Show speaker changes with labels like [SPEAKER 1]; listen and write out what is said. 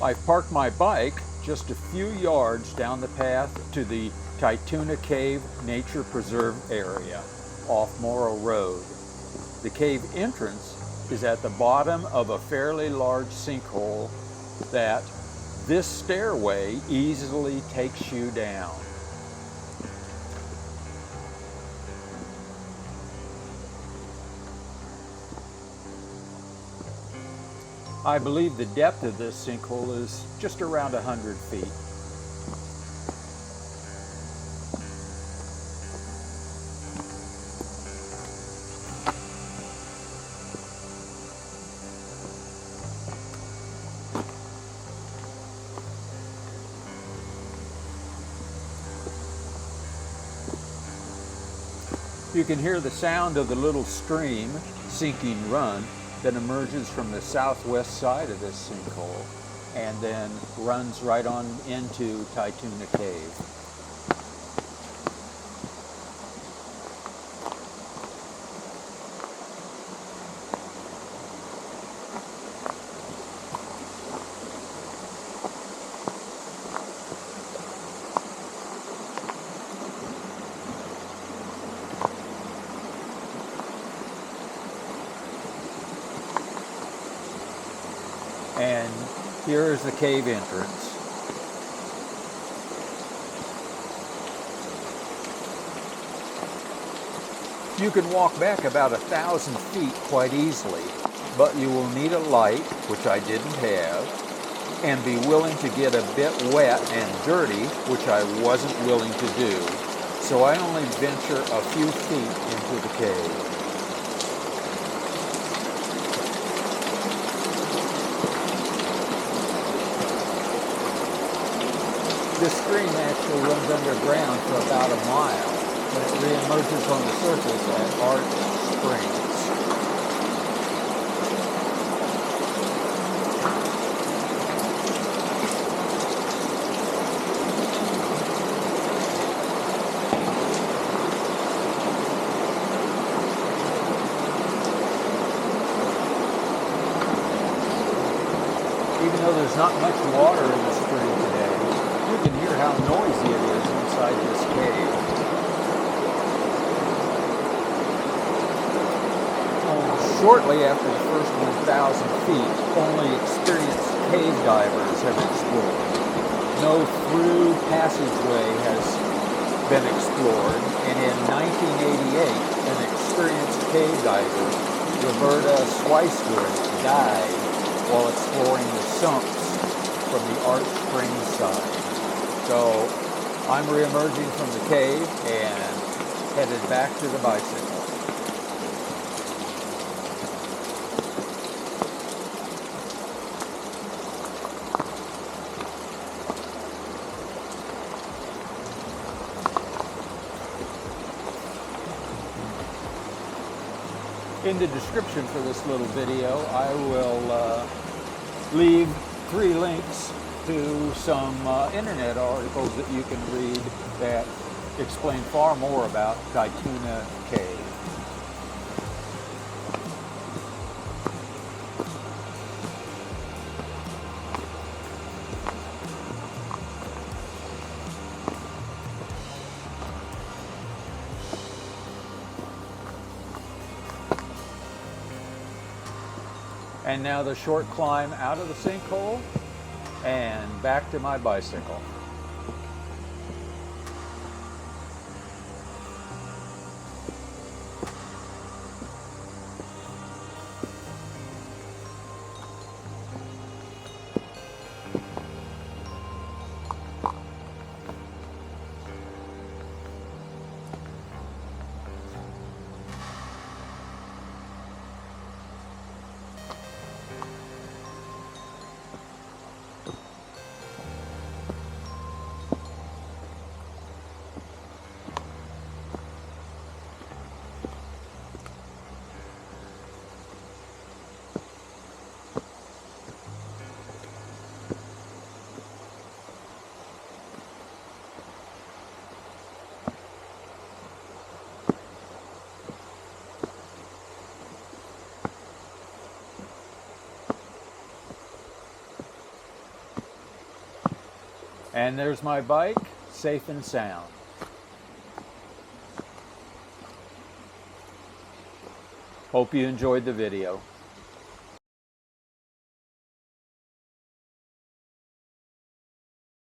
[SPEAKER 1] I've parked my bike just a few yards down the path to the Tytoona Cave Nature Preserve area off Morrow Road. The cave entrance is at the bottom of a fairly large sinkhole that this stairway easily takes you down. I believe the depth of this sinkhole is just around 100 feet. You can hear the sound of the little stream, Sinking Run, that emerges from the southwest side of this sinkhole and then runs right on into Tytoona Cave. And here is the cave entrance. You can walk back about 1,000 feet quite easily, but you will need a light, which I didn't have, and be willing to get a bit wet and dirty, which I wasn't willing to do. So I only venture a few feet into the cave. This stream actually runs underground for about a mile, but it re-emerges on the surface at Arch Springs. Even though there's not much water in the stream today, you can hear how noisy it is inside this cave. Shortly after the first 1,000 feet, only experienced cave divers have explored. No through passageway has been explored, and in 1988, an experienced cave diver, Roberta Schweitzer, died while exploring the sumps from the Arch Springs side. So I'm re-emerging from the cave and headed back to the bicycle. In the description for this little video, I will leave 3 links to some internet articles that you can read that explain far more about Tytoona Cave. And now the short climb out of the sinkhole and back to my bicycle. And there's my bike, safe and sound. Hope you enjoyed the video.